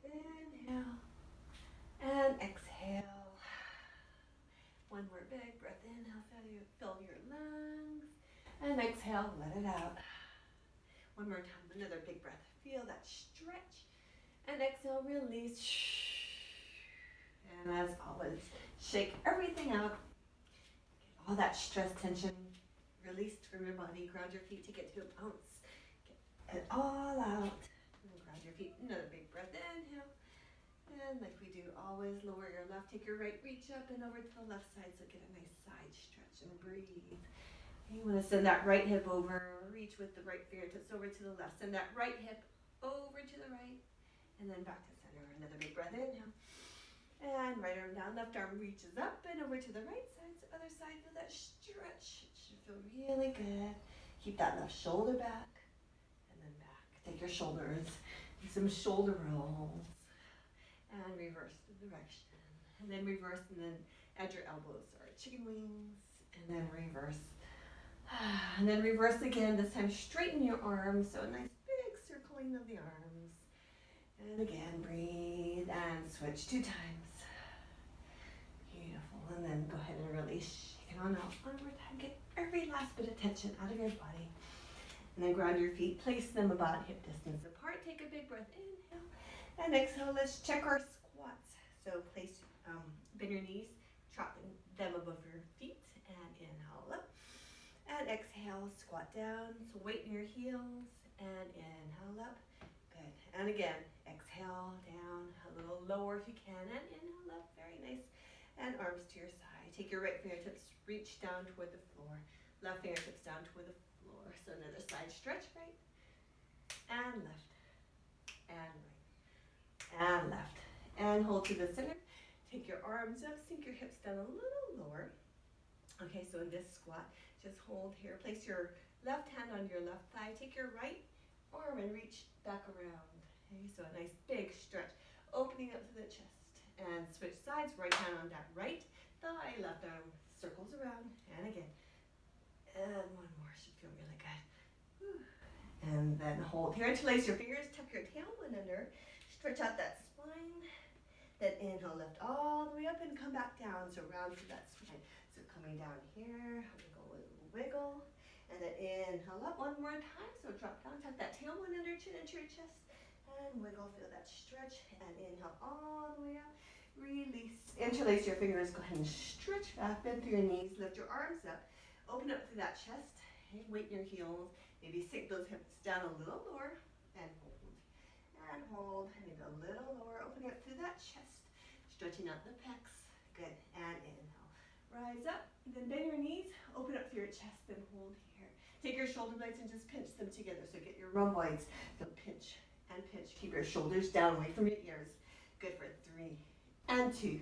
inhale. And exhale. One more big breath. Inhale, fill your lungs. And exhale, let it out. One more time, another big breath. Feel that stretch. And exhale, release. And as always, shake everything out. Get all that stress, tension released from your body. Ground your feet to get to a bounce. Get it all out. And ground your feet. Another big breath. Inhale. And like we do, always lower your left. Take your right, reach up and over to the left side. So get a nice side stretch and breathe. You want to send that right hip over. Reach with the right fingertips over to the left. Send that right hip over to the right. And then back to center. Another big breath. Inhale. And right arm down, left arm reaches up and over to the right side. So other side, feel that stretch. It should feel really good. Keep that left shoulder back and then back. Take your shoulders, do some shoulder rolls, and reverse the direction. And then reverse, and then add your elbows or chicken wings, and then reverse. And then reverse again. This time straighten your arms. So a nice big circling of the arms. And again, breathe and switch 2 times. Beautiful. And then go ahead and release. Shake it on out. One more time. Get every last bit of tension out of your body. And then ground your feet. Place them about hip distance apart. Take a big breath. Inhale. And exhale. Let's check our squats. So place, bend your knees. Drop them above your feet. And inhale up. And exhale. Squat down. So weight in your heels. And inhale up. Good. And again, exhale down a little lower if you can, and inhale up, very nice. And arms to your side. Take your right fingertips, reach down toward the floor. Left fingertips down toward the floor. So another side stretch, right? And left. And right. And left. And hold to the center. Take your arms up, sink your hips down a little lower. Okay, so in this squat, just hold here. Place your left hand on your left thigh. Take your right arm and reach back around. Okay, so a nice big stretch, opening up to the chest. And switch sides, right hand on that right thigh, left arm circles around, and again. And one more, should feel really good. Whew. And then hold here, interlace your fingers, tuck your tailbone under, stretch out that spine. Then inhale, lift all the way up and come back down, so round through that spine. So coming down here, wiggle. And then inhale up one more time. So drop down, tuck that tailbone under, chin into your chest. And wiggle, feel that stretch. And inhale all the way up. Release. Interlace your fingers. Go ahead and stretch back. Bend through your knees. Lift your arms up. Open up through that chest. Okay, weight in your heels. Maybe sink those hips down a little lower. And hold. And hold. Maybe a little lower. Opening up through that chest. Stretching out the pecs. Good. And inhale. Rise up. Then bend your knees. Open up through your chest and hold here. Take your shoulder blades and just pinch them together. So get your rhomboids. So pinch and pinch. Keep your shoulders down away from your ears. Good for 3 and 2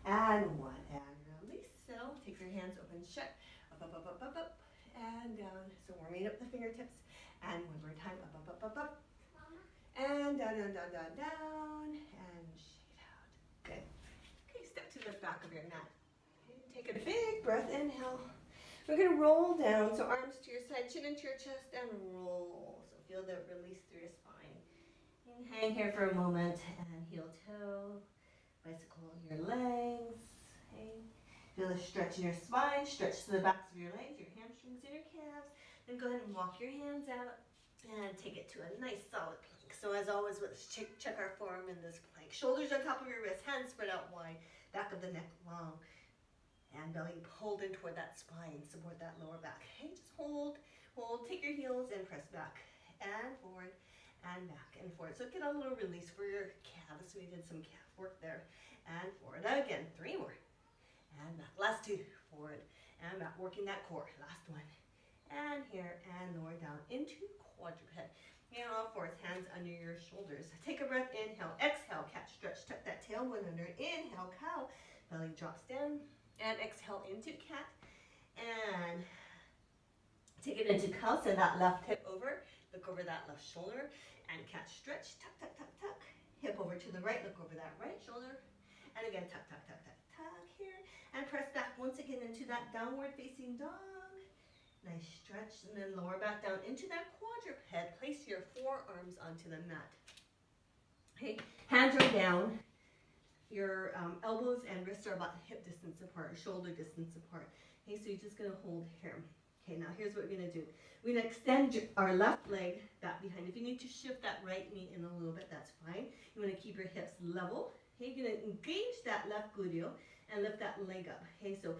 and 1. And release. So take your hands open shut. Up, up, up, up, up, up. And down. So warming up the fingertips. And one more time. Up, up, up, up, up. And down, down, down, down, down. And shake it out. Good. Okay, step to the back of your mat. Okay, take a big breath. Inhale. We're going to roll down. So arms to your side, chin into your chest, and roll. So feel the release through your spine. And hang here for a moment. And heel toe. Bicycle your legs. Okay. Feel the stretch in your spine. Stretch to the backs of your legs, your hamstrings and your calves. Then go ahead and walk your hands out. And take it to a nice solid plank. So as always, let's check our form in this plank. Shoulders on top of your wrists, hands spread out wide, back of the neck long, and belly pulled in toward that spine. Support that lower back. Okay, just hold, take your heels and press back and forward and back and forward. So get a little release for your calves. We did some calf work there. And forward. Again, 3 more. And back. Last 2. Forward and back. Working that core. Last one. And here and lower down into quadruped. And all fours, hands under your shoulders. Take a breath, inhale, exhale, cat stretch, tuck that tailbone under, inhale, cow, belly drops down, and exhale into cat, and take it into cow, send that left hip over, look over that left shoulder, and cat stretch, tuck, tuck, tuck, tuck, hip over to the right, look over that right shoulder, and again, tuck, tuck, tuck, tuck, tuck here, and press back once again into that downward facing dog. Nice stretch, and then lower back down into that quadruped. Place your forearms onto the mat. Okay, hands are down. Your elbows and wrists are about hip distance apart, shoulder distance apart. Okay, so you're just gonna hold here. Okay, now here's what we're gonna do. We're gonna extend our left leg back behind. If you need to shift that right knee in a little bit, that's fine. You wanna keep your hips level. Okay, you're gonna engage that left gluteal and lift that leg up. Okay, so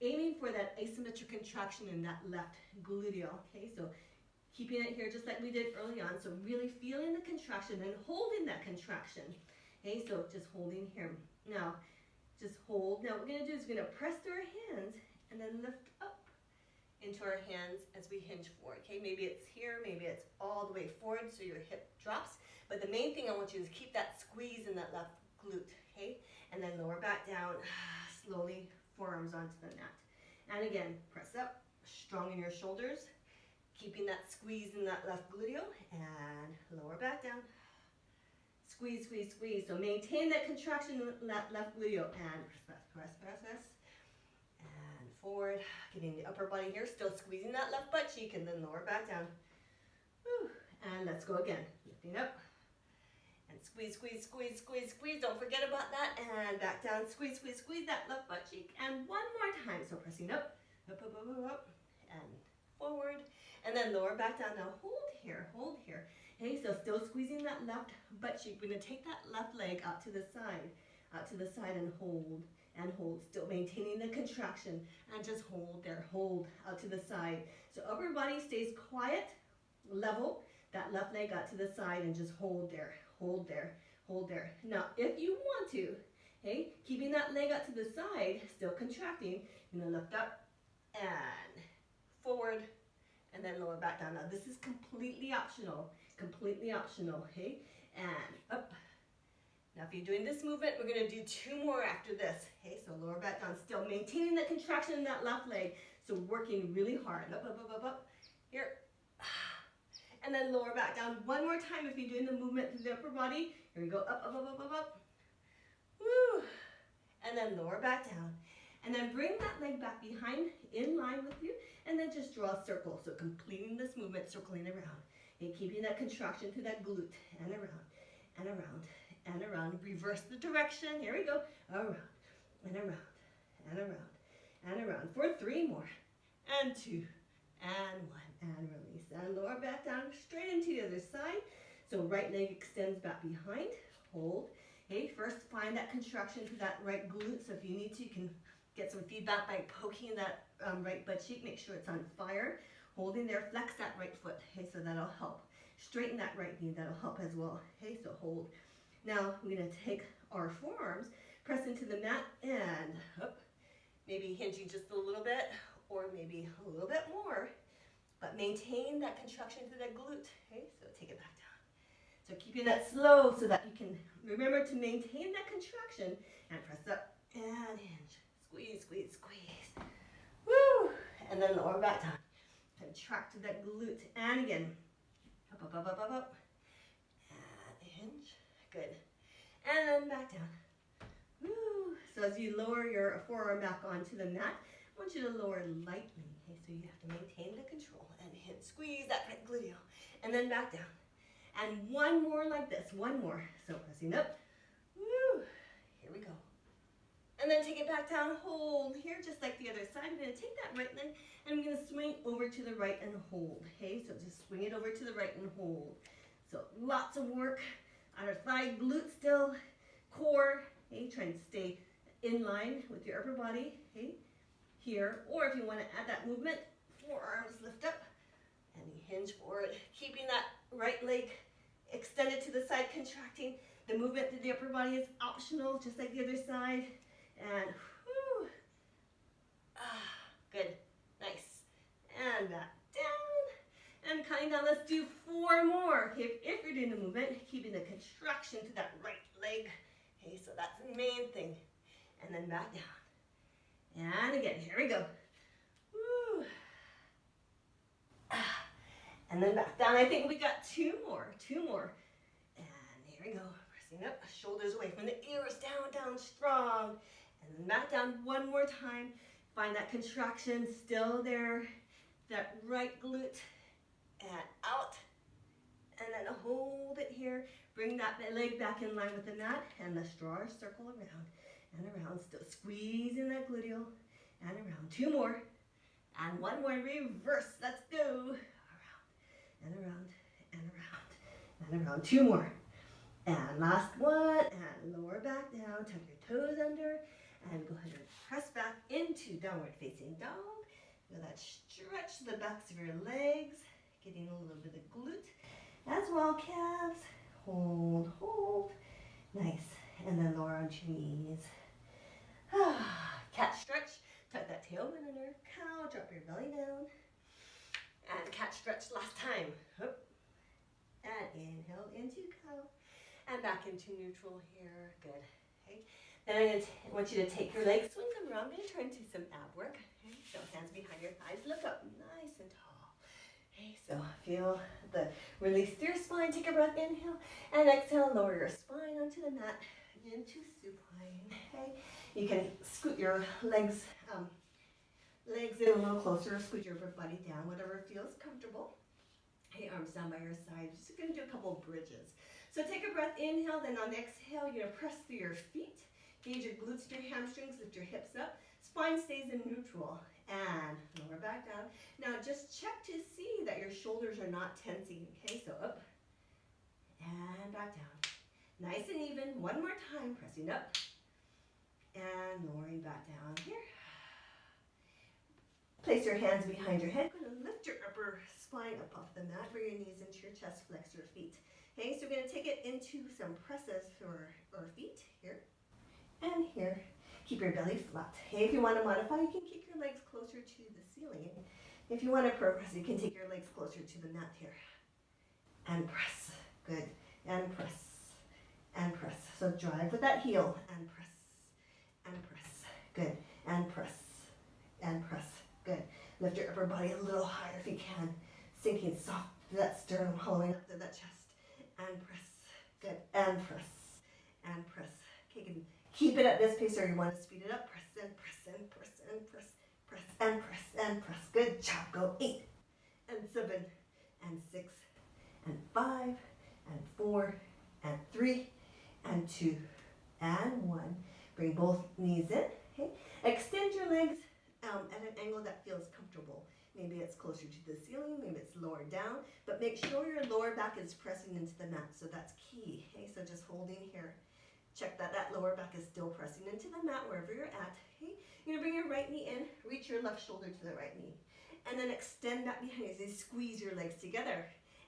aiming for that asymmetric contraction in that left gluteal. Okay, so keeping it here just like we did early on. So really feeling the contraction and holding that contraction. Okay, so just holding here. Now, just hold. Now what we're gonna do is we're gonna press through our hands and then lift up into our hands as we hinge forward. Okay, maybe it's here, maybe it's all the way forward so your hip drops. But the main thing I want you to is keep that squeeze in that left glute. Okay, and then lower back down, slowly forearms onto the mat. And again, press up, strong in your shoulders, keeping that squeeze in that left gluteal, and lower back down. Squeeze, squeeze, squeeze. So maintain that contraction in that left gluteal, and press, press, press, press. And forward, getting the upper body here, still squeezing that left butt cheek, and then lower back down. Whew. And let's go again. Lifting up. And squeeze, squeeze, squeeze, squeeze, squeeze. Don't forget about that. And back down. Squeeze, squeeze, squeeze that left butt cheek. And one more time. So pressing up, up, up, up, up, up, and forward. And then lower back down. Now hold here, hold here. Okay, so still squeezing that left butt cheek. We're going to take that left leg out to the side and hold. And hold, still maintaining the contraction, and just hold there, hold out to the side. So upper body stays quiet, level, that left leg out to the side, and just hold there, hold there, hold there. Now, if you want to, okay, keeping that leg out to the side, still contracting, you're gonna lift up and forward, and then lower back down. Now, this is completely optional, okay, and up. Now, if you're doing this movement, we're going to do 2 more after this. Okay, so lower back down, still maintaining the contraction in that left leg. So working really hard. Up, up, up, up, up. Here. And then lower back down. One more time if you're doing the movement through the upper body. Here we go. Up, up, up, up, up, up. Woo. And then lower back down. And then bring that leg back behind, in line with you. And then just draw a circle. So completing this movement, circling around. And keeping that contraction through that glute. And around, and around. And around, reverse the direction, here we go, around, and around, and around, and around, for 3 more, and 2, and 1, and release, and lower back down, straight into the other side, so right leg extends back behind, hold, okay, first find that contraction to that right glute, so if you need to, you can get some feedback by poking that right butt cheek, make sure it's on fire, holding there, flex that right foot, okay, so that'll help, straighten that right knee, that'll help as well, okay, so hold. Now we're going to take our forearms, press into the mat, and up. Maybe hinging just a little bit, or maybe a little bit more, but maintain that contraction through that glute. Okay, so take it back down. So keeping that slow so that you can remember to maintain that contraction, and press up and hinge. Squeeze, squeeze, squeeze. Woo! And then lower back down. Contract to that glute, and again, up, up, up, up, up, up, and hinge. Good. And then back down. Woo. So as you lower your forearm back onto the mat, I want you to lower lightly. Okay, so you have to maintain the control and hit, squeeze that right gluteal. And then back down. And one more like this. One more. So pressing up. Woo. Here we go. And then take it back down. Hold here just like the other side. I'm going to take that right leg and I'm going to swing over to the right and hold. Okay, so just swing it over to the right and hold. So lots of work. Outer thigh, glute still, core, okay, try and stay in line with your upper body, okay, here, or if you want to add that movement, forearms lift up, and you hinge forward, keeping that right leg extended to the side, contracting. The movement through the upper body is optional, just like the other side, and whew, good, nice, and back down, and coming down. Let's do 4 more. Okay, if you're doing the movement, keeping the contraction to that right leg. Okay, so that's the main thing. And then back down. And again, here we go. Woo. And then back down. I think we got 2 more. 2 more. And here we go. Pressing up, shoulders away from the ears, down, down, strong. And then back down one more time. Find that contraction still there. That right glute. And out, and then hold it here, here. Bring that leg back in line with the mat, and let's draw our circle around and around. Still squeezing that gluteal and around. 2 more. And 1 more. Reverse. Let's go. Around and around and around and around. 2 more. And last one. And lower back down. Tuck your toes under. And go ahead and press back into downward facing dog. Feel that stretch the backs of your legs. Getting a little bit of glute as well, calves. Hold, hold. Nice. And then lower onto your knees. Cat stretch. Tuck that tailbone under. Cow. Drop your belly down. And cat stretch last time. Up. And inhale into cow. And back into neutral here. Good. Okay. Then I want you to take your legs, swing them around, and turn to some ab work. Okay. So hands behind your thighs. Look up nice and tall. Okay. So feel the release through your spine. Take a breath. Inhale. And exhale. Lower your spine onto the mat. Into supine. Okay. You can scoot your legs in a little closer. Scoot your body down. Whatever feels comfortable. Okay. Arms down by your side. Just going to do a couple of bridges. So take a breath. Inhale. Then on exhale, you're going to press through your feet. Engage your glutes and your hamstrings, lift your hips up. Spine stays in neutral. And lower back down. Now just check to see that your shoulders are not tensing. Okay, so up and back down. Nice and even. 1 more time, pressing up and lowering back down here. Place your hands behind your head. Going to lift your upper spine up off the mat. Bring your knees into your chest, flex your feet. Okay, so we're going to take it into some presses for our feet here. And here, keep your belly flat. Hey, if you want to modify, you can keep your legs closer to the ceiling. If you want to progress, you can take your legs closer to the mat here. And press. Good. And press. And press. So drive with that heel. And press. And press. Good. And press. And press. Good. Lift your upper body a little higher if you can. Sinking soft to that sternum, hollowing up to that chest. And press. Good. And press. And press. Okay, good. Keep it at this pace, or you want to speed it up. Press and press and press and press, press and press and press. Good job. Go 8 and 7 and 6 and 5 and 4 and 3 and 2 and 1. Bring both knees in. Okay. Extend your legs at an angle that feels comfortable. Maybe it's closer to the ceiling, maybe it's lower down, but make sure your lower back is pressing into the mat. So that's key. Okay, so just holding here. Check that lower back is still pressing into the mat wherever you're at. Okay? You're going to bring your right knee in, reach your left shoulder to the right knee. And then extend that behind you. So squeeze your legs together.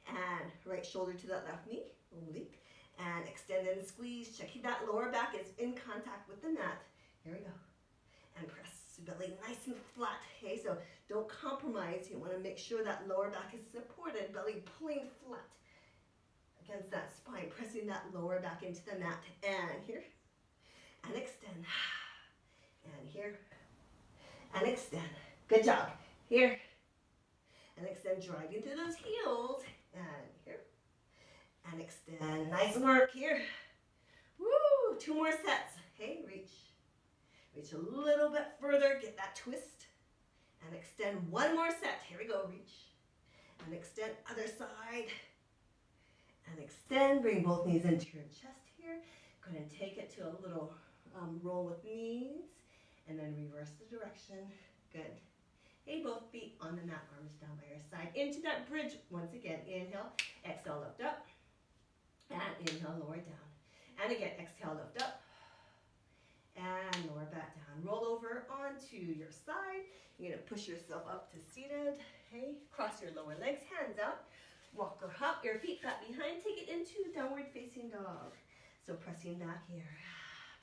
And right shoulder to that left knee. Oblique. And extend and squeeze. Check that lower back is in contact with the mat. Here we go. And press. Belly nice and flat. Okay, so don't compromise. You want to make sure that lower back is supported. Belly pulling flat against that spine, pressing that lower back into the mat. And here, and extend. And here, and extend. Good job. Here, and extend, driving through those heels. And here, and extend. Nice work here. Woo! 2 more sets. Okay, reach. Reach a little bit further, get that twist. And extend 1 more set. Here we go, reach. And extend other side. And extend, bring both knees into your chest here. Go ahead and take it to a little roll with knees. And then reverse the direction. Good. Okay, both feet on the mat, arms down by your side. Into that bridge, once again, inhale. Exhale, lift up. And inhale, lower down. And again, exhale, lift up. And lower back down. Roll over onto your side. You're going to push yourself up to seated. Okay, cross your lower legs, hands out. Walk or hop your feet back behind. Take it into downward facing dog. So pressing back here.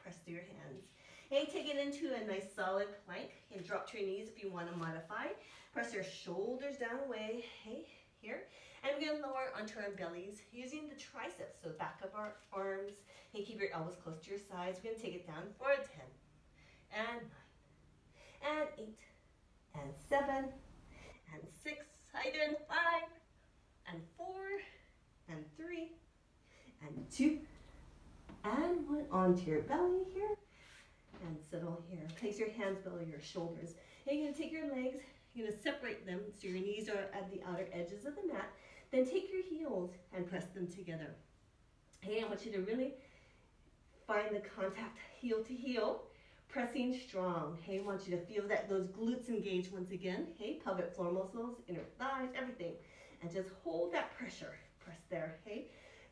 Press through your hands. Okay, take it into a nice solid plank. You can drop to your knees if you want to modify. Press your shoulders down away. Okay, here. And we're going to lower onto our bellies using the triceps, so back of our arms. And keep your elbows close to your sides. We're going to take it down for 10, and 9, and 8, and 7, and 6, and 5, and 4, and 3, and 2, and 1. Onto your belly here, and settle here. Place your hands below your shoulders. And you're going to take your legs, you're going to separate them so your knees are at the outer edges of the mat. Then take your heels and press them together. Hey, I want you to really find the contact heel to heel, pressing strong. Hey, I want you to feel that those glutes engage once again. Hey, pelvic floor muscles, inner thighs, everything. And just hold that pressure. Press there, hey?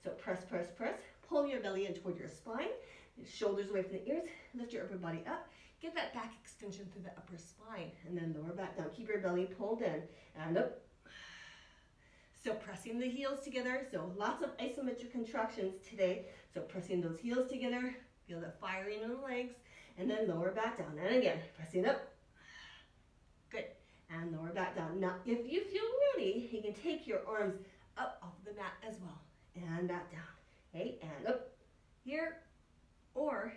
So press, press, press. Pull your belly in toward your spine. Shoulders away from the ears. Lift your upper body up. Get that back extension through the upper spine. And then lower back down. Keep your belly pulled in. And up. Still pressing the heels together. So lots of isometric contractions today. So pressing those heels together. Feel the firing in the legs. And then lower back down. And again, pressing up. Good. And lower back down. Now, if you feel ready, you can take your arms up off the mat as well. And back down. Okay, and up. Here. Or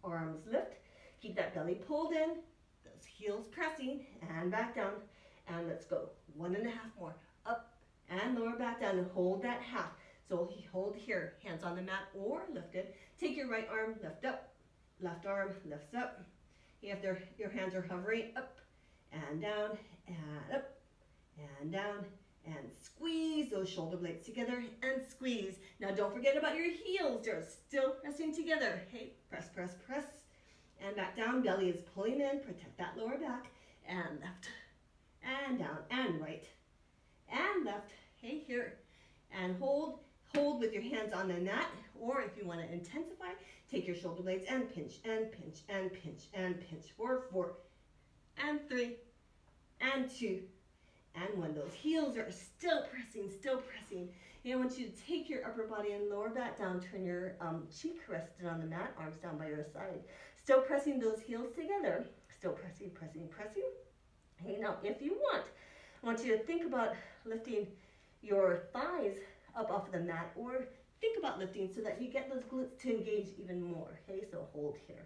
arms lift. Keep that belly pulled in. Those heels pressing. And back down. And let's go. 1.5 more. Up. And lower back down and hold that half. So hold here, hands on the mat or lift it. Take your right arm, lift up. Left arm lifts up. If your hands are hovering, up and down and up and down. And squeeze those shoulder blades together and squeeze. Now don't forget about your heels. They're still pressing together. Hey, press, press, press. And back down. Belly is pulling in. Protect that lower back. And left. And down. And right. And left. Hey, here. And hold. Hold with your hands on the mat. Or if you want to intensify, take your shoulder blades and pinch and pinch and pinch and pinch. 4 and 3 and 2 and 1. Those heels are still pressing, still pressing. And I want you to take your upper body and lower back down. Turn your cheek rested on the mat, arms down by your side. Still pressing those heels together. Still pressing, pressing, pressing. Hey, now if you want, I want you to think about lifting your thighs up off the mat, or think about lifting so that you get those glutes to engage even more. Okay, so hold here,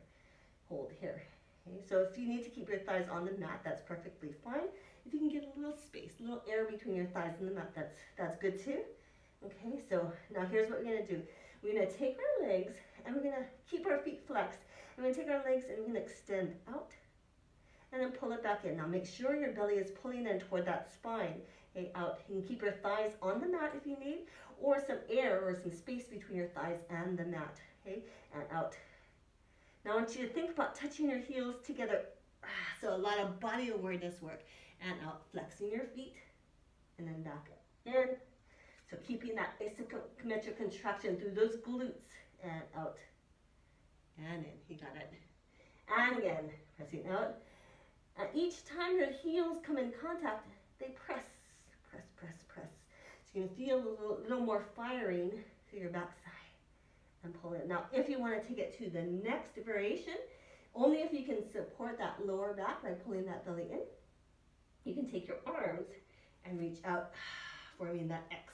hold here. Okay, so if you need to keep your thighs on the mat, that's perfectly fine. If you can get a little space, a little air between your thighs and the mat, that's good too. Okay, so now here's what we're gonna do. We're gonna take our legs and we're gonna keep our feet flexed. We're gonna take our legs and we're gonna extend out and then pull it back in. Now make sure your belly is pulling in toward that spine. Okay, out. You can keep your thighs on the mat if you need, or some air or some space between your thighs and the mat. Okay, and out. Now I want you to think about touching your heels together. So a lot of body awareness work. And out, flexing your feet, and then back up, in. So keeping that isometric contraction through those glutes, and out, and in. You got it. And again, pressing out. And each time your heels come in contact, they press, press, press, press. So you're going to feel a little more firing through your backside, and pull in. Now, if you want to take it to the next variation, only if you can support that lower back by pulling that belly in. You can take your arms and reach out, forming that X,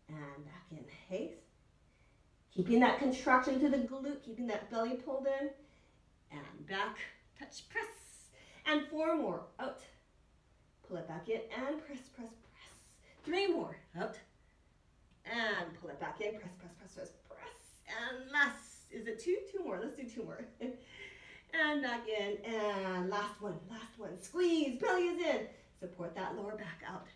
and back in. Hey, keeping that contraction to the glute, keeping that belly pulled in, and back, touch, press, and 4 more, out, pull it back in, and press, press, press, 3 more, out, and pull it back in, press, press, press, press, press, and last, is it 2? 2 more, let's do 2 more. And back in, and last one, squeeze, belly is in, support that lower back out,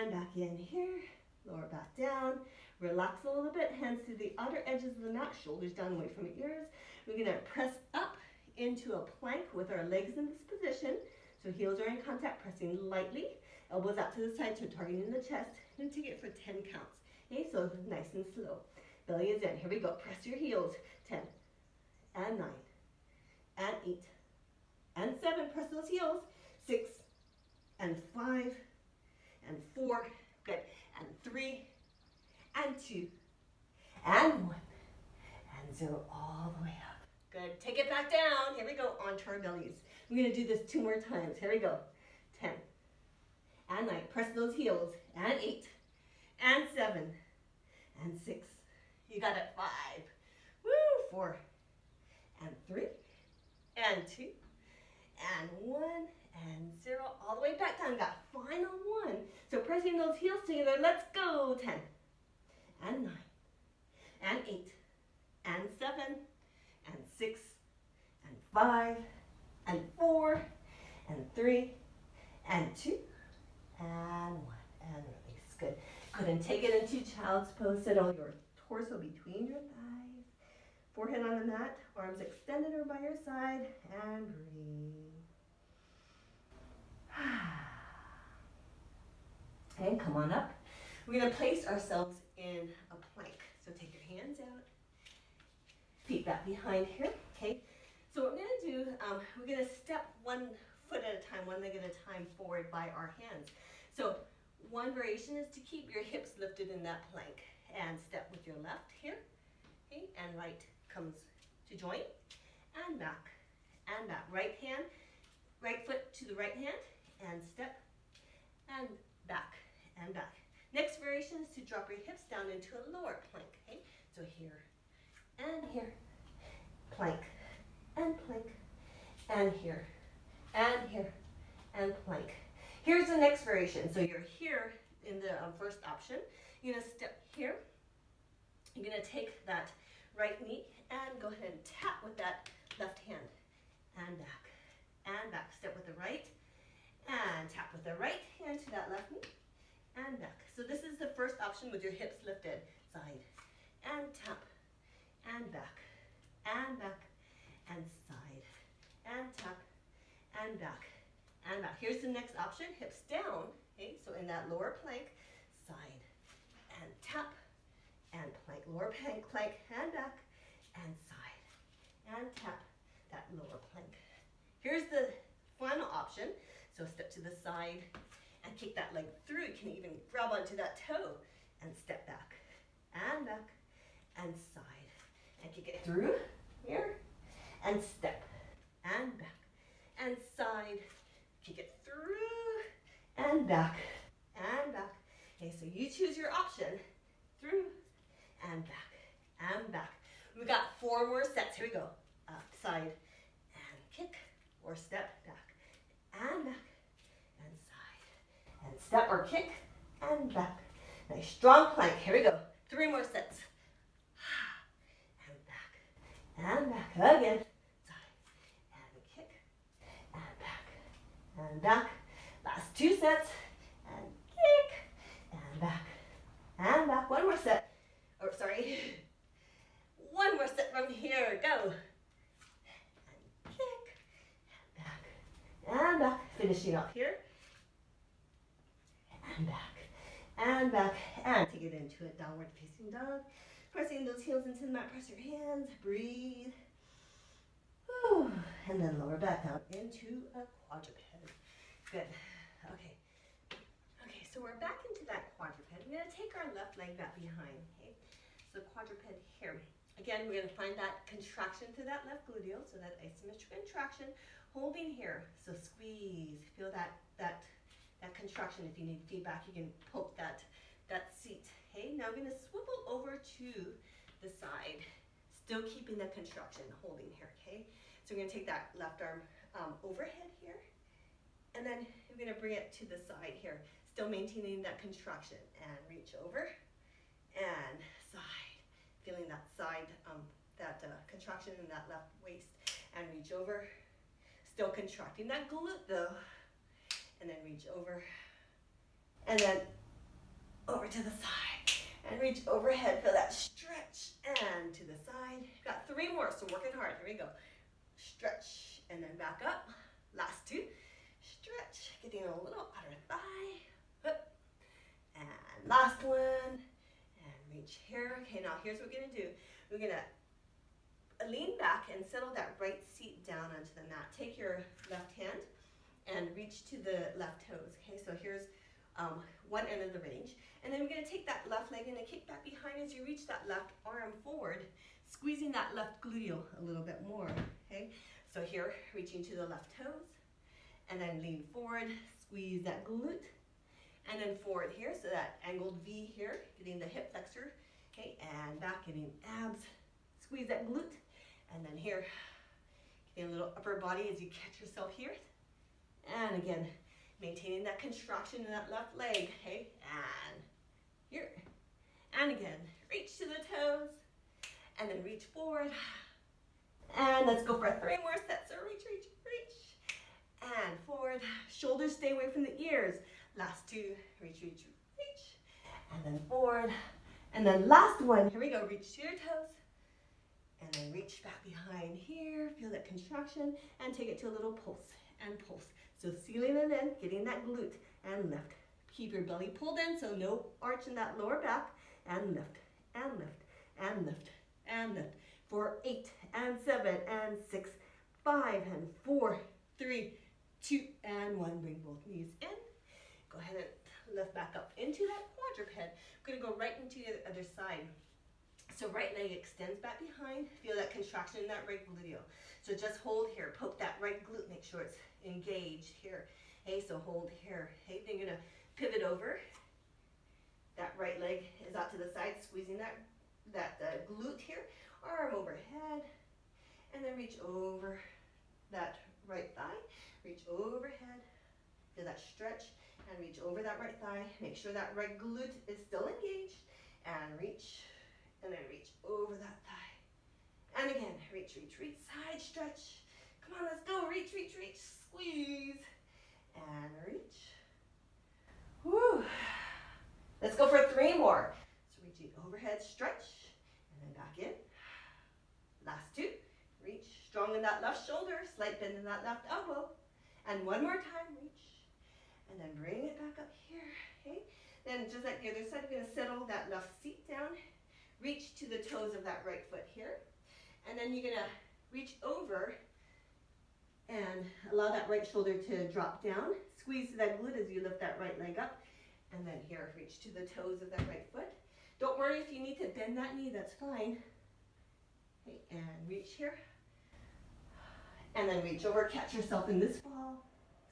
and back in here, lower back down, relax a little bit, hands to the outer edges of the mat, shoulders down away from your ears. We're going to press up into a plank with our legs in this position, so heels are in contact, pressing lightly, elbows out to the side, so targeting the chest, and take it for 10 counts. Okay, so nice and slow, belly is in, here we go, press your heels, 10, and 9, and 8, and 7, press those heels, 6, and 5, and 4, good, and 3, and 2, and 1, and 0, all the way up. Good, take it back down, here we go, onto our bellies. We're going to do this 2 more times, here we go, 10, and 9, press those heels, and 8, and 7, and 6, you got it, 5, woo, 4, and 3, and 2, and 1, and 0, all the way back down. Got final 1. So pressing those heels together, let's go. 10, and 9, and 8, and 7, and 6, and 5, and 4, and 3, and 2, and 1, and release. Good. Good, and take it into child's pose. Sit all your torso between your thighs. Forehead on the mat, arms extended or by your side, and breathe. And come on up. We're going to place ourselves in a plank. So take your hands out, feet back behind here, okay? So what we're going to do, we're going to step one foot at a time, one leg at a time forward by our hands. So one variation is to keep your hips lifted in that plank and step with your left here, okay? And right comes to join, and back, and back. Right hand, right foot to the right hand, and step, and back, and back. Next variation is to drop your hips down into a lower plank, okay? So here, and here, plank, and here, and here, and plank. Here's the next variation. So you're here in the first option. You're gonna step here. You're gonna take that right knee and go ahead and tap with that left hand, and back, and back. Step with the right, and tap with the right hand to that left knee, and back. So this is the first option with your hips lifted. Side, and tap, and back, and back, and side, and tap, and back, and back. Here's the next option, hips down, okay? So in that lower plank, side, and tap, and plank, lower plank, and back, and side, and tap, that lower plank. Here's the final option. So step to the side and kick that leg through. You can even grab onto that toe and step back, and side, and kick it through here, and step, and back, and side, kick it through, and back, and back. Okay, so you choose your option, through, and back, and back. We've got 4 more sets. Here we go. Up, side, and kick, or step, back, and back, and side, and step or kick, and back. Nice strong plank. Here we go. 3 more sets. And back, again, side, and kick, and back, and back. Last 2 sets, and kick, and back, 1 more set. Oh, sorry, 1 more set from here, go. And kick, and back, finishing up here, and back, and take it into a downward facing dog. Pressing those heels into the mat, press your hands, breathe. Whew. And then lower back down into a quadruped. Good. Okay. Okay, so we're back into that quadruped. We're going to take our left leg back behind. Okay? So quadruped here. Again, we're going to find that contraction to that left gluteal, so that asymmetric contraction. Holding here. So squeeze. Feel that contraction. If you need feedback, you can poke that seat. Okay, now I'm going to swivel over to the side, still keeping the contraction, holding here, okay? So we're going to take that left arm overhead here, and then we're going to bring it to the side here, still maintaining that contraction, and reach over, and side, feeling that side, contraction in that left waist, and reach over, still contracting that glute though, and then reach over, and then over to the side, and reach overhead, feel that stretch, and to the side. Got 3 more, so working hard. Here we go. Stretch, and then back up. Last 2. Stretch, getting a little outer thigh. Up. And last one, and reach here. Okay, now here's what we're gonna do. We're gonna lean back and settle that right seat down onto the mat. Take your left hand and reach to the left toes. Okay, so here's one end of the range, and then we're going to take that left leg and kick back behind as you reach that left arm forward, squeezing that left gluteal a little bit more. Okay, so here, reaching to the left toes, and then lean forward, squeeze that glute, and then forward here, so that angled V here, getting the hip flexor, okay, and back, getting abs, squeeze that glute, and then here, getting a little upper body as you catch yourself here, and again, maintaining that contraction in that left leg, okay, and here, and again, reach to the toes, and then reach forward, and let's go for 3 more sets, so reach, and forward, shoulders stay away from the ears, last 2, reach, and then forward, And then last one, here we go, reach to your toes. And then reach back behind here, feel that contraction, and take it to a little pulse and pulse. So sealing it in, getting that glute, and lift. Keep your belly pulled in, so no arch in that lower back, and lift, and lift, and lift, and lift. For 8, and 7, and 6, 5, and 4, 3, 2, and 1. Bring both knees in. Go ahead and lift back up into that quadruped. We're gonna go right into the other side. So right leg extends back behind. Feel that contraction in that right gluteal. So just hold here. Poke that right glute. Make sure it's engaged here. Hey, so hold here. Hey, then you're gonna pivot over. That right leg is out to the side, squeezing that glute here. Arm overhead, and then reach over that right thigh. Reach overhead. Feel that stretch, and reach over that right thigh. Make sure that right glute is still engaged, and reach. And then reach over that thigh. And again, reach, reach, reach, side stretch. Come on, let's go. Reach, reach, reach, squeeze. And reach. Woo. Let's go for 3 more. So reaching overhead, stretch, and then back in. Last 2. Reach, strong in that left shoulder, slight bend in that left elbow. And 1 more time, reach. And then bring it back up here, okay? Then just like the other side, you're gonna settle that left seat down. Reach to the toes of that right foot here. And then you're gonna reach over and allow that right shoulder to drop down. Squeeze that glute as you lift that right leg up. And then here, reach to the toes of that right foot. Don't worry if you need to bend that knee, that's fine. Okay, and reach here. And then reach over, catch yourself in this ball.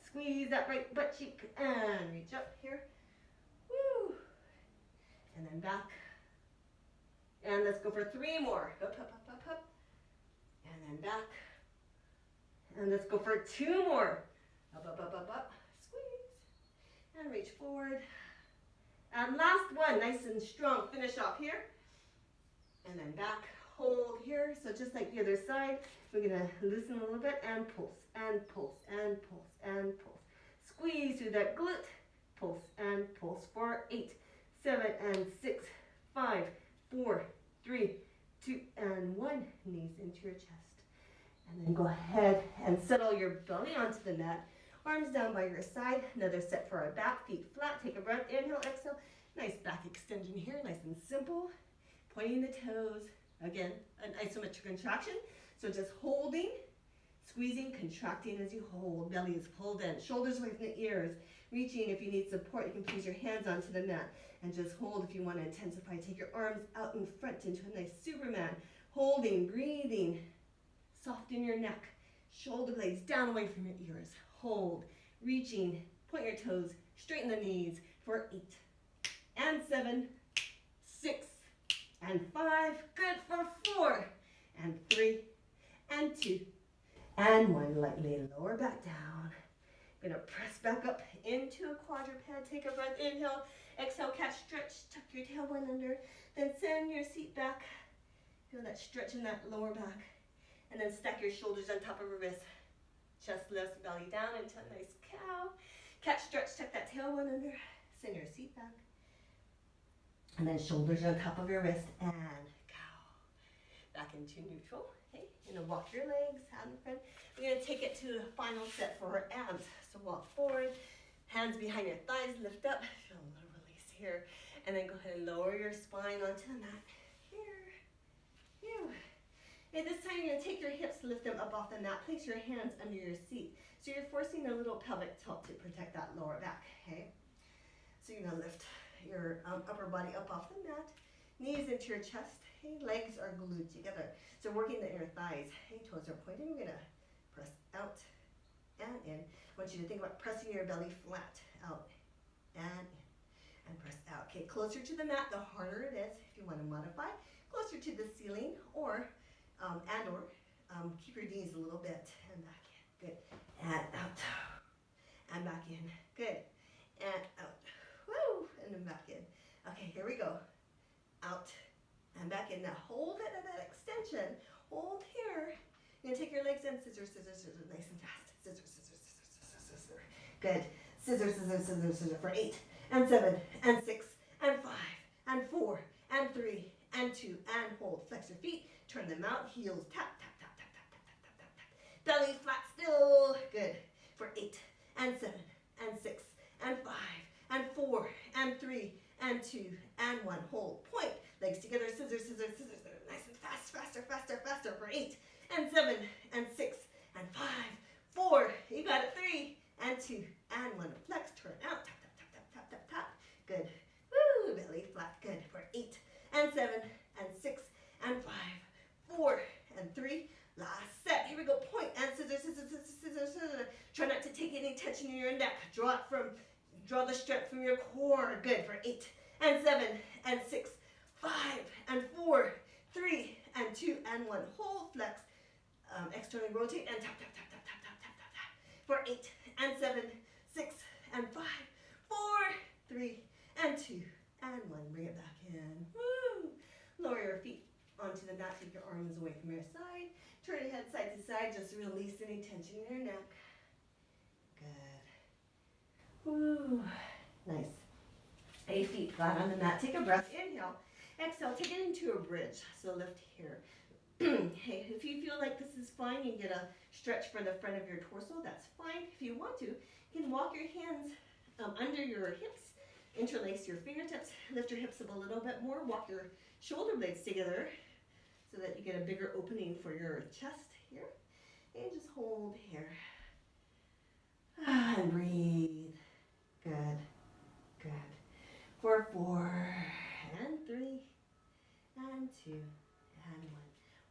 Squeeze that right butt cheek and reach up here. Woo! And then back. And let's go for 3 more. Up, up, up, up, up. And then back. And let's go for 2 more. Up, up, up, up, up. Squeeze. And reach forward. And last one, nice and strong. Finish off here. And then back. Hold here. So just like the other side, we're going to loosen a little bit and pulse, and pulse, and pulse, and pulse. Squeeze through that glute. Pulse and pulse for 8, 7, and 6, 5, 4, 3, 2, and 1. Knees into your chest. And then go ahead and settle your belly onto the mat. Arms down by your side. Another set for our back. Feet flat. Take a breath. Inhale, exhale. Nice back extension here. Nice and simple. Pointing the toes. Again, an isometric contraction. So just holding, squeezing, contracting as you hold. Belly is pulled in. Shoulders away from the ears. Reaching if you need support. You can place your hands onto the mat. And just hold if you want to intensify. Take your arms out in front into a nice Superman. Holding, breathing. Soften your neck. Shoulder blades down away from your ears. Hold. Reaching. Point your toes. Straighten the knees for 8 and 7, 6 and 5. Good for 4 and 3 and 2 and 1. Lightly lower back down. Gonna press back up into a quadruped. Take a breath. Inhale. Exhale. Catch. Stretch. Tuck your tailbone under. Then send your seat back. Feel that stretch in that lower back. And then stack your shoulders on top of your wrist. Chest lifts, belly down into a nice cow. Catch, stretch, tuck that tailbone under. Send your seat back. And then shoulders on top of your wrist and cow. Back into neutral. Okay, you're gonna walk your legs out in front. We're gonna take it to the final set for our abs. So walk forward, hands behind your thighs, lift up. Feel a little release here. And then go ahead and lower your spine onto the mat. Here. Here. Okay, this time you're going to take your hips, lift them up off the mat, place your hands under your seat. So you're forcing a little pelvic tilt to protect that lower back, okay? So you're going to lift your upper body up off the mat, knees into your chest, okay? Legs are glued together. So working the inner thighs, okay? Toes are pointing. We're going to press out and in. I want you to think about pressing your belly flat, out and in, and press out. Okay, closer to the mat, the harder it is. If you want to modify, closer to the ceiling or keep your knees a little bit and back in. Good. And out. And back in. Good. And out. Woo! And then back in. Okay, here we go. Out and back in. Now hold it at that extension. Hold here. You're going to take your legs in. Scissors, scissors, scissors. Nice and fast. Scissors, scissors, scissors, scissors, scissors. Good. Scissors, scissors, scissors, scissors for 8 and 7 and 6 and 5 and 4 and and 3, and 2, and hold. Flex your feet, turn them out, heels tap, tap, tap, tap, tap, tap, tap, tap, tap. Belly flat still. Good. For 8, and 7, and 6, and 5, and 4, and 3, and 2, and 1. Hold. Point. Legs together, scissors, scissors, scissors. Nice and fast, faster, faster, faster. For 8, and 7, and 6, and 5, 4. You got it. 3, and 2, and 1. Flex, turn out. Tap, tap, tap, tap, tap, tap, tap. Good. Woo. Belly flat. Good. For 8, and 7, and 6, and 5, 4, and 3. Last set. Here we go. Point and scissors, scissors, scissors, scissors, scissors. Try not to take any tension in your neck. Draw the stretch from your core. Good. For 8, and 7, and 6, 5, and 4, 3, and 2, and 1. Hold. Flex. Externally rotate and tap, tap, tap, tap, tap, tap, tap, tap, tap. For 8, and 7, 6, and 5, 4, 3, and 2, and 1. Bring it back in. Woo. Lower your feet onto the mat. Take your arms away from your side. Turn your head side to side. Just release any tension in your neck. Good. Woo. Nice. 8 feet flat on the mat. Take a breath. Inhale. Exhale. Take it into a bridge. So lift here. Hey, if you feel like this is fine, you get a stretch for the front of your torso. That's fine. If you want to, you can walk your hands under your hips. Interlace your fingertips. Lift your hips up a little bit more. Walk your shoulder blades together so that you get a bigger opening for your chest here. And just hold here. And breathe. Good. Good. For 4, and 3, and 2, and 1.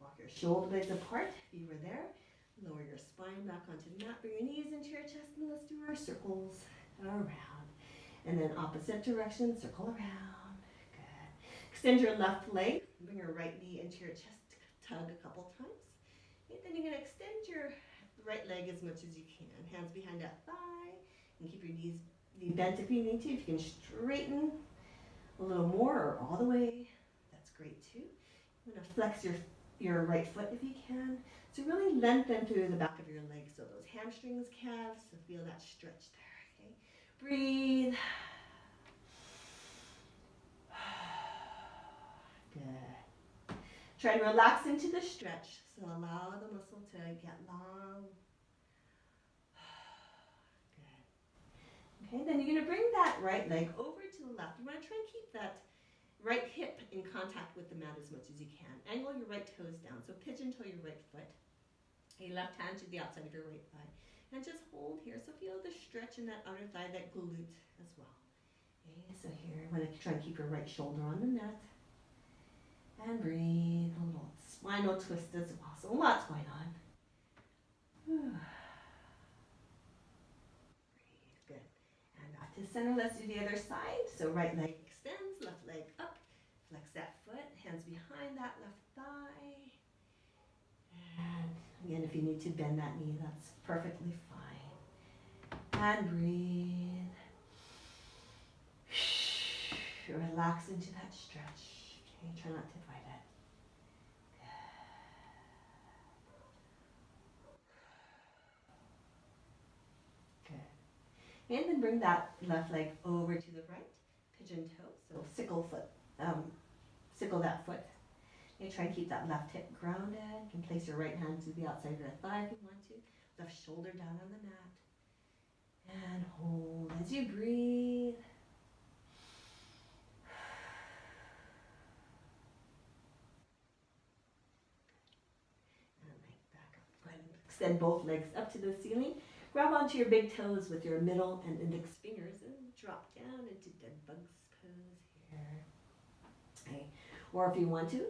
Walk your shoulder blades apart if you were there. Lower your spine back onto the mat. Bring your knees into your chest and let's do our circles around. And then opposite direction, circle around. Good. Extend your left leg. Bring your right knee into your chest. Tug a couple times. And then you're going to extend your right leg as much as you can. Hands behind that thigh. And keep your knees bent if you need to. If you can straighten a little more or all the way, that's great too. You're going to flex your right foot if you can. So really lengthen through the back of your legs. So those hamstrings, calves, so feel that stretch there. Okay. Breathe. Good. Try to relax into the stretch. So allow the muscle to get long. Good. Okay, then you're going to bring that right leg over to the left. You want to try and keep that right hip in contact with the mat as much as you can. Angle your right toes down. So pigeon toe your right foot. Your left hand to the outside of your right thigh. And just hold here. So feel the stretch in that outer thigh, that glute as well. Okay, so here, I'm going to try and keep your right shoulder on the mat. And breathe. A little spinal twist as well. So lots going on. Breathe. Good. And back to center. Let's do the other side. So right leg extends, left leg up. Flex that foot. Hands behind that left thigh. And again, if you need to bend that knee, that's perfectly fine. And breathe. Relax into that stretch. Okay, try not to fight it. Good. Good. And then bring that left leg over to the right. Pigeon toe. So sickle that foot. You try and keep that left hip grounded. You can place your right hand to the outside of your thigh if you want to. Left shoulder down on the mat. And hold as you breathe. And back up. Go ahead and extend both legs up to the ceiling. Grab onto your big toes with your middle and index fingers and drop down into dead bugs pose here. Okay. Or if you want to,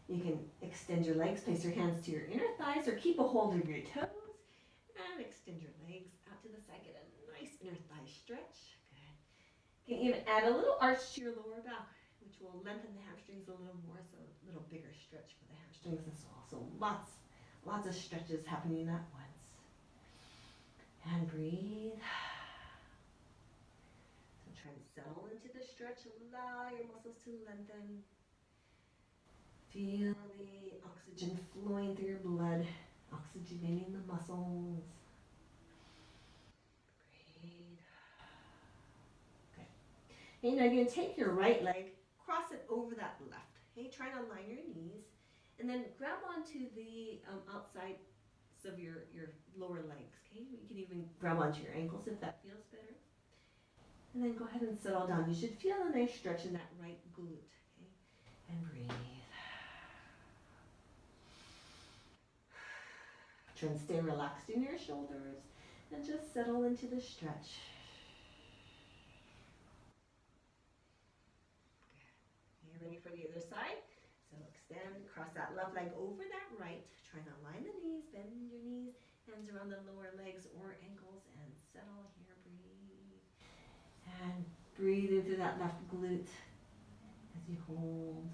you can extend your legs, place your hands to your inner thighs, or keep a hold of your toes, and extend your legs out to the side. Get a nice inner thigh stretch. Good. You can even add a little arch to your lower back, which will lengthen the hamstrings a little more, so a little bigger stretch for the hamstrings as well. So lots of stretches happening at once. And breathe. So try and settle into the stretch. Allow your muscles to lengthen. Feel the oxygen flowing through your blood, oxygenating the muscles. Breathe. Good. And now you're going to take your right leg, cross it over that left. Okay, try to align your knees. And then grab onto the outsides of your lower legs. Okay, you can even grab onto your ankles if that feels better. And then go ahead and settle down. You should feel a nice stretch in that right glute. Okay, and breathe. Try and stay relaxed in your shoulders and just settle into the stretch. Good. You ready for the other side? So extend, cross that left leg over that right. Try to align the knees, bend your knees, hands around the lower legs or ankles, and settle here. Breathe. And breathe into that left glute as you hold.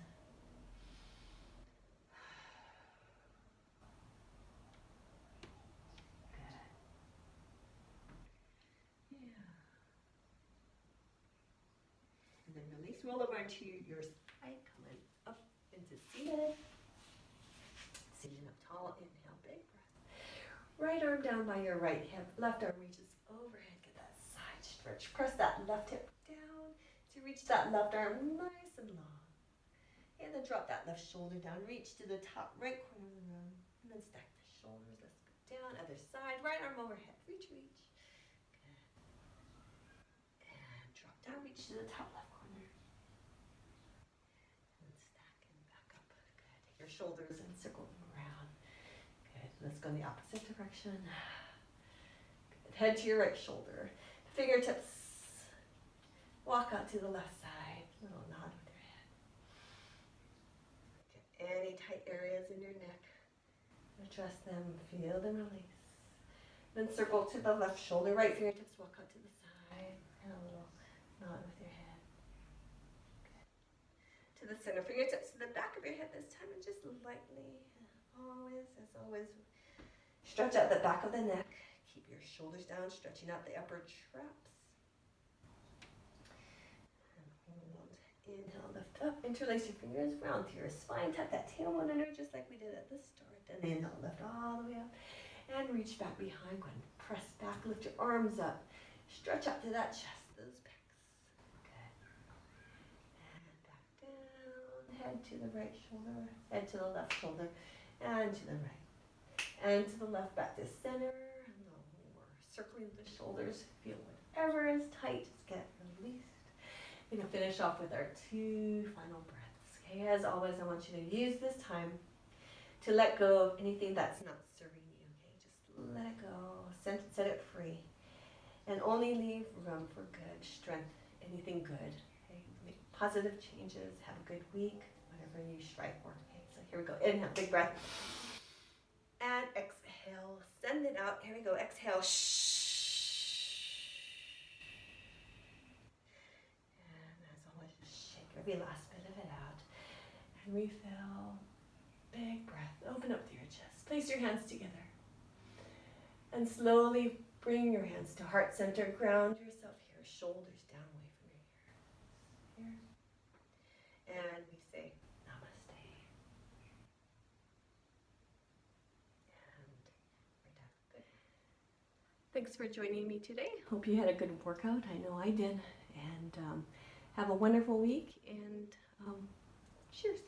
And then release, roll over into your side, coming up into seated. Sitting up tall, inhale, big breath. Right arm down by your right hip, left arm reaches overhead, get that side stretch. Press that left hip down to reach that left arm nice and long. And then drop that left shoulder down, reach to the top right corner of the room, and then stack the shoulders. Let's go down, other side, right arm overhead, reach. Good. And drop down, reach to the top left corner. And stack and back up. Good. Take your shoulders and circle them around. Good. Let's go in the opposite direction. Good. Head to your right shoulder. Fingertips. Walk out to the left side. Little nod with your head. Get any tight areas in your neck. Address them. Feel them release. Then circle to the left shoulder. Right fingertips walk out to the side. And a little nod with your head. To the center, fingertips to the back of your head this time, and just lightly, as always, stretch out the back of the neck. Keep your shoulders down, stretching out the upper traps. And hold. Inhale, lift up, interlace your fingers, round through your spine, tuck that tailbone under just like we did at the start. And inhale, lift all the way up, and reach back behind. Go ahead and press back, lift your arms up, stretch out to that chest, those pecs. Head to the right shoulder, head to the left shoulder, and to the right. And to the left, back to center. And we're circling the shoulders. Feel whatever is tight, just get released. We're going to finish off with our 2 final breaths. Okay, as always, I want you to use this time to let go of anything that's not serving you. Okay, just let it go, set it free, and only leave room for good, strength, anything good. Make positive changes, have a good week, whatever you strive for. Okay, so here we go. Inhale, big breath. And exhale, send it out. Here we go. Exhale. And as always, just shake every last bit of it out. And refill. Big breath. Open up through your chest. Place your hands together. And slowly bring your hands to heart center. Ground yourself here. Shoulders down away from your ears. Here. And we say namaste. And we're done. Good. Thanks for joining me today. Hope you had a good workout. I know I did. And have a wonderful week. And cheers.